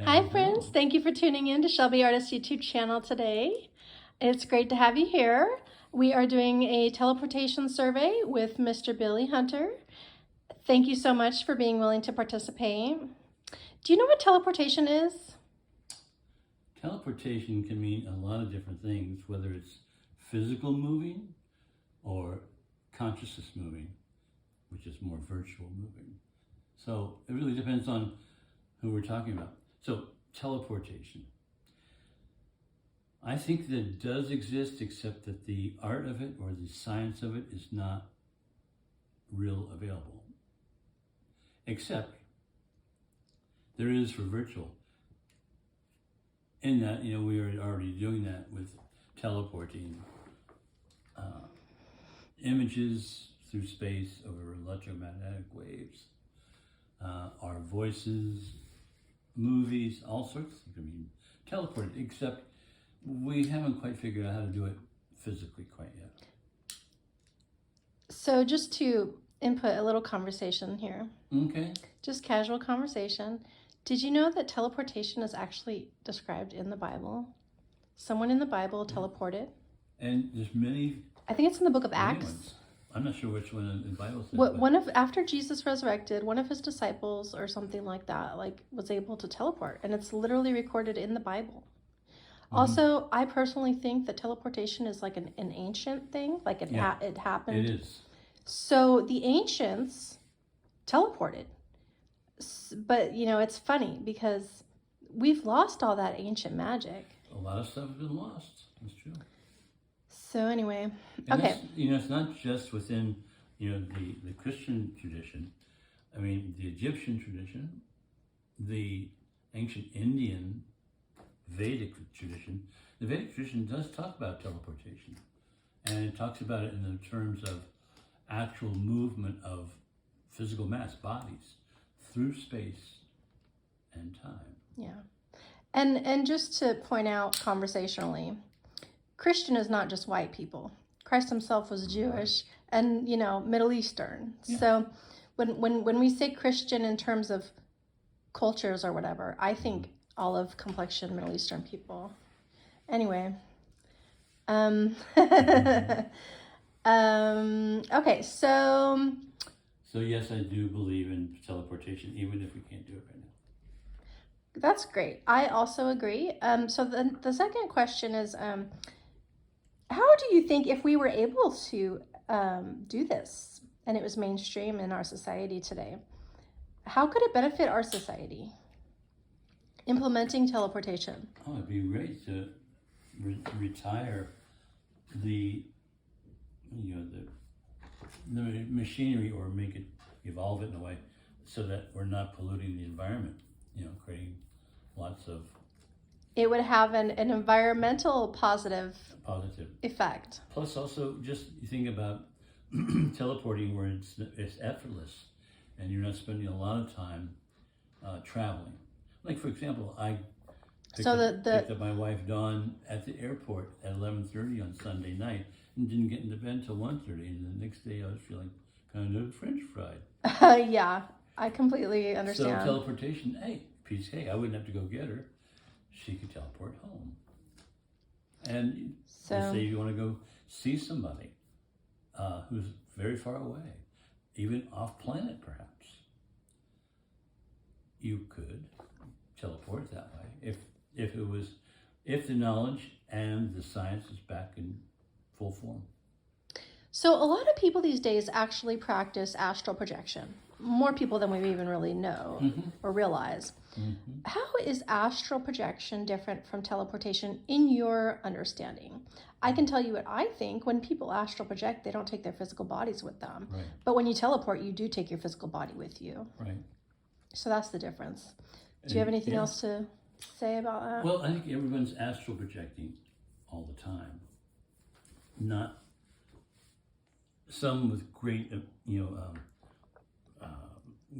Hi, friends. Thank you for tuning in to Shelby Artist YouTube channel today. It's great to have you here. We are doing a teleportation survey with Mr. Billy Hunter. Thank you so much for being willing to participate. Do you know what teleportation is? Teleportation can mean a lot of different things, whether it's physical moving or consciousness moving, which is more virtual moving. So it really depends on who we're talking about. So teleportation. I think that it does exist, except that the art of it or the science of it is not real available. Except there is for virtual. In that, we are already doing that with teleporting images through space over electromagnetic waves, our voices, movies, all sorts of things. I mean, teleported, except we haven't quite figured out how to do it physically quite yet. So just to input a little conversation here. Okay. Just casual conversation. Did you know that teleportation is actually described in the Bible? Someone in the Bible teleported. And there's many. I think it's in the book of Acts. Ones. I'm not sure which one in the Bible says. After Jesus resurrected, one of his disciples or something like that, was able to teleport, and it's literally recorded in the Bible. Mm-hmm. Also, I personally think that teleportation is like an ancient thing, it happened. It is. So the ancients teleported, but it's funny because we've lost all that ancient magic. A lot of stuff has been lost. That's true. So anyway, and okay. It's not just within, the Christian tradition. I mean, the Egyptian tradition, the ancient Indian Vedic tradition. The Vedic tradition does talk about teleportation. And it talks about it in the terms of actual movement of physical mass, bodies, through space and time. Yeah. And just to point out conversationally, Christian is not just white people. Christ himself was Jewish and, Middle Eastern. Yeah. So when we say Christian in terms of cultures or whatever, I think olive complexion Middle Eastern people. Anyway. Okay, so yes, I do believe in teleportation, even if we can't do it right now. That's great. I also agree. So the second question is, how do you think if we were able to do this and it was mainstream in our society today, how could it benefit our society? Implementing teleportation. Oh, it'd be great to retire the machinery, or make it, evolve it in a way so that we're not polluting the environment, creating lots of... It would have an environmental positive effect. Plus also, just you think about teleporting where it's effortless and you're not spending a lot of time traveling. Like, for example, I picked up my wife Dawn at the airport at 11:30 on Sunday night and didn't get into bed till 1:30, and the next day I was feeling kind of French fried. Yeah, I completely understand. So teleportation, hey, piece of cake. I wouldn't have to go get her. She could teleport home. And let's say you want to go see somebody who's very far away, even off planet perhaps. You could teleport that way if the knowledge and the science is back in full form. So a lot of people these days actually practice astral projection. More people than we even really know or realize. Mm-hmm. How is astral projection different from teleportation in your understanding? I can tell you what I think. When people astral project, they don't take their physical bodies with them. Right. But when you teleport, you do take your physical body with you. Right. So that's the difference. Do you have anything else to say about that? Well, I think everyone's astral projecting all the time. Not some with great,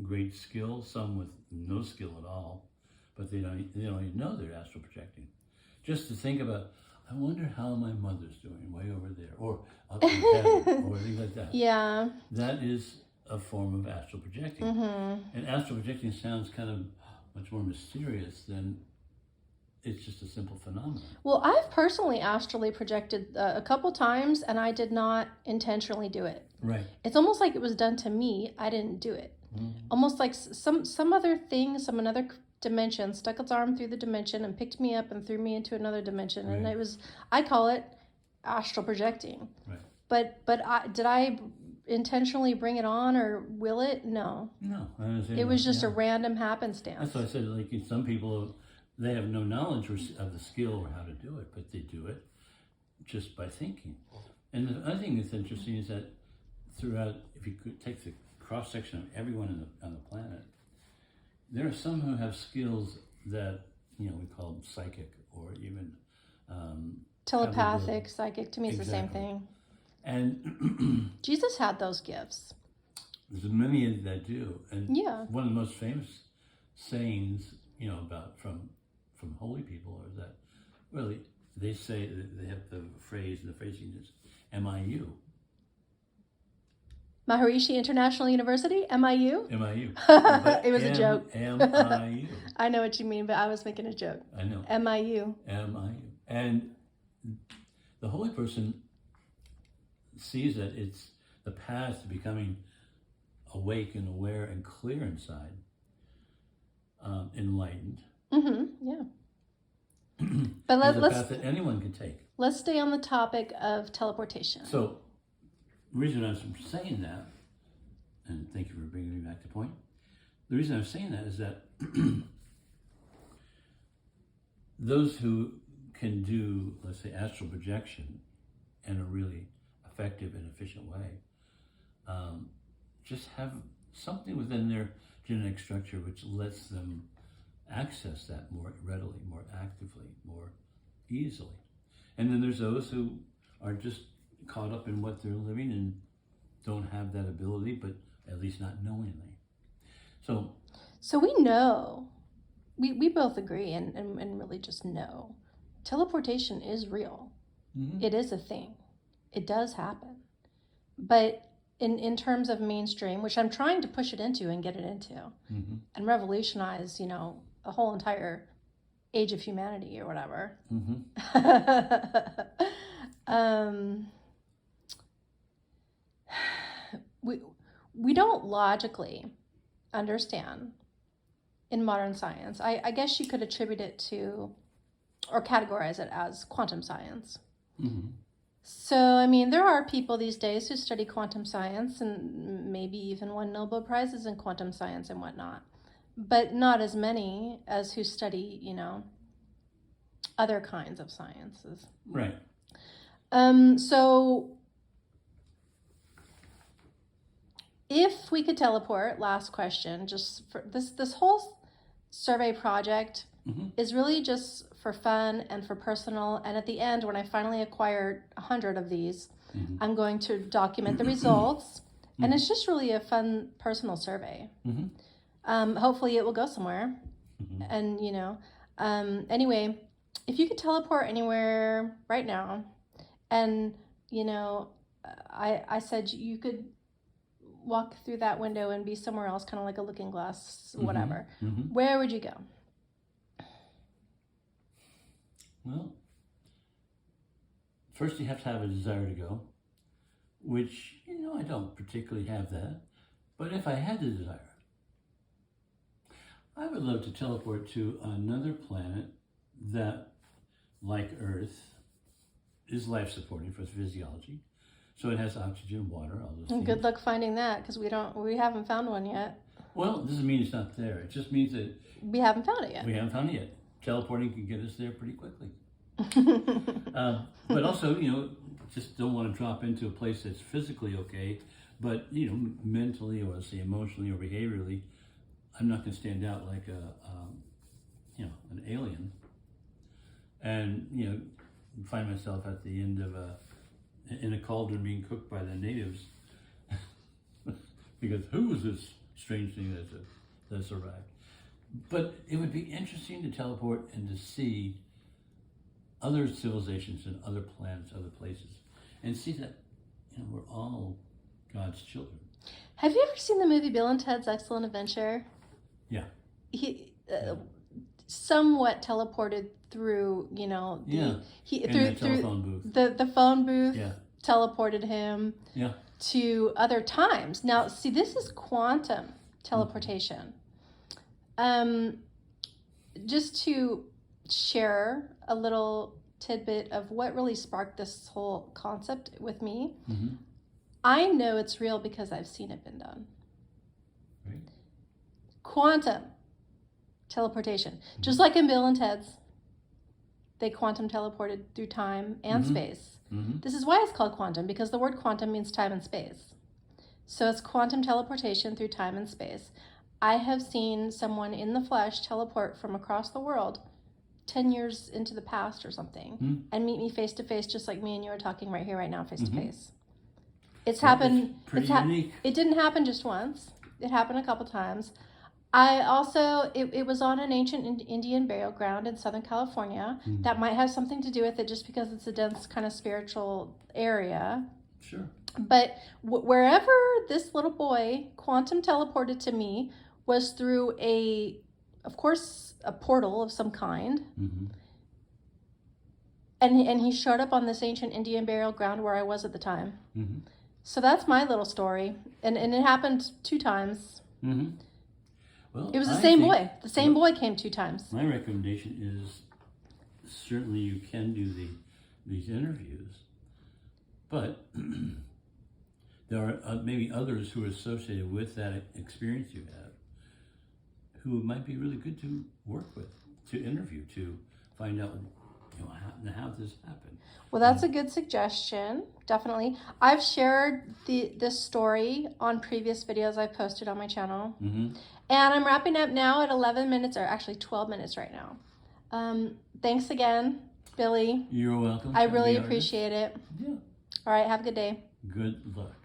great skill, some with no skill at all, but they don't even know they're astral projecting. Just to think about, I wonder how my mother's doing way over there, or up in heaven, or things like that. Yeah. That is a form of astral projecting. Mm-hmm. And astral projecting sounds kind of much more mysterious than it's just a simple phenomenon. Well, I've personally astrally projected a couple times, and I did not intentionally do it. Right. It's almost like it was done to me. I didn't do it. Mm-hmm. Almost like some other thing, some another dimension stuck its arm through the dimension and picked me up and threw me into another dimension. And Right. it was, I call it astral projecting. Right. But did I intentionally bring it on or will it? No. No, I understand. It was that, just yeah. a random happenstance. That's why I said, like, some people, they have no knowledge of the skill or how to do it, but they do it just by thinking. And the other thing that's interesting is that throughout, if you could take the cross section of everyone on the planet, there are some who have skills that we call them psychic or even Telepathic, psychic, to me it's Exactly. the same thing. And Jesus had those gifts. there's many that do. And Yeah. one of the most famous sayings, about from holy people is that really they say that they have the phrasing is MIU. Maharishi International University, MIU? MIU. It was a joke. MIU. I know what you mean, but I was making a joke. I know. MIU. MIU. And the holy person sees that it's the path to becoming awake and aware and clear inside, enlightened. Mm-hmm. Yeah. But It's a path that anyone can take. let's stay on the topic of teleportation. So, the reason I'm saying that, and thank you for bringing me back to point, the reason I'm saying that is that those who can do, let's say, astral projection in a really effective and efficient way, just have something within their genetic structure which lets them access that more readily, more actively, more easily. And then there's those who are just caught up in what they're living and don't have that ability, but at least not knowingly. So we know, we both agree and really just know, teleportation is real. Mm-hmm. It is a thing. It does happen. But in terms of mainstream, which I'm trying to push it into and get it into, Mm-hmm. and revolutionize, a whole entire age of humanity or whatever. Mm-hmm. We don't logically understand in modern science. I guess you could attribute it to, or categorize it as quantum science. Mm-hmm. So, there are people these days who study quantum science and maybe even won Nobel Prizes in quantum science and whatnot, but not as many as who study, other kinds of sciences. Right. So if we could teleport, last question, just for this whole survey project Mm-hmm. is really just for fun and for personal. And at the end, when I finally acquire 100 of these, Mm-hmm. I'm going to document the results. And it's just really a fun personal survey. Mm-hmm. Hopefully it will go somewhere. Mm-hmm. And, anyway, if you could teleport anywhere right now, and, I said you could walk through that window and be somewhere else, kind of like a looking glass, whatever. Mm-hmm. Where would you go? Well, first you have to have a desire to go, which, I don't particularly have that. But if I had the desire, I would love to teleport to another planet that, like Earth, is life-supporting for its physiology. So it has oxygen, water, all those things. Good luck finding that, because we haven't found one yet. Well, it doesn't mean it's not there. It just means that We haven't found it yet. we haven't found it yet. Teleporting can get us there pretty quickly. But also, just don't want to drop into a place that's physically okay, but, mentally or, say, emotionally or behaviorally, I'm not going to stand out like an alien. And, find myself at the end of in a cauldron being cooked by the natives. Because who is this strange thing that's arrived? But it would be interesting to teleport and to see other civilizations and other planets, other places, and see that we're all God's children. Have you ever seen the movie Bill and Ted's Excellent Adventure? Yeah. somewhat teleported through, you know, he in through the telephone booth. the phone booth Yeah. teleported him Yeah. to other times. Now, see, this is quantum teleportation. Just to share a little tidbit of what really sparked this whole concept with me. Mm-hmm. I know it's real because I've seen it been done. Right. Quantum teleportation, just like in Bill and Ted's, they quantum teleported through time and space. Mm-hmm. This is why it's called quantum, because the word quantum means time and space. So it's quantum teleportation through time and space. I have seen someone in the flesh teleport from across the world 10 years into the past or something and meet me face to face, just like me and you are talking right here, right now, face to face. It's happened. Pretty unique. It didn't happen just once. It happened a couple times. I also, it was on an ancient Indian burial ground in Southern California. That might have something to do with it just because it's a dense kind of spiritual area. Sure. But wherever this little boy quantum teleported to me was through of course, a portal of some kind. Mm-hmm. And he showed up on this ancient Indian burial ground where I was at the time. Mm-hmm. So that's my little story. And it happened 2 times. Mm-hmm. Well, It was the same boy. The same boy came 2 times. My recommendation is certainly you can do these interviews, but there are maybe others who are associated with that experience you have who might be really good to work with, to interview, to find out, you know, how this happened. Well, that's a good suggestion. Definitely. I've shared this story on previous videos I've posted on my channel. Mm-hmm. And I'm wrapping up now at 11 minutes, or actually 12 minutes right now. Thanks again, Billy. You're welcome. I really appreciate it. Yeah. All right, have a good day. Good luck.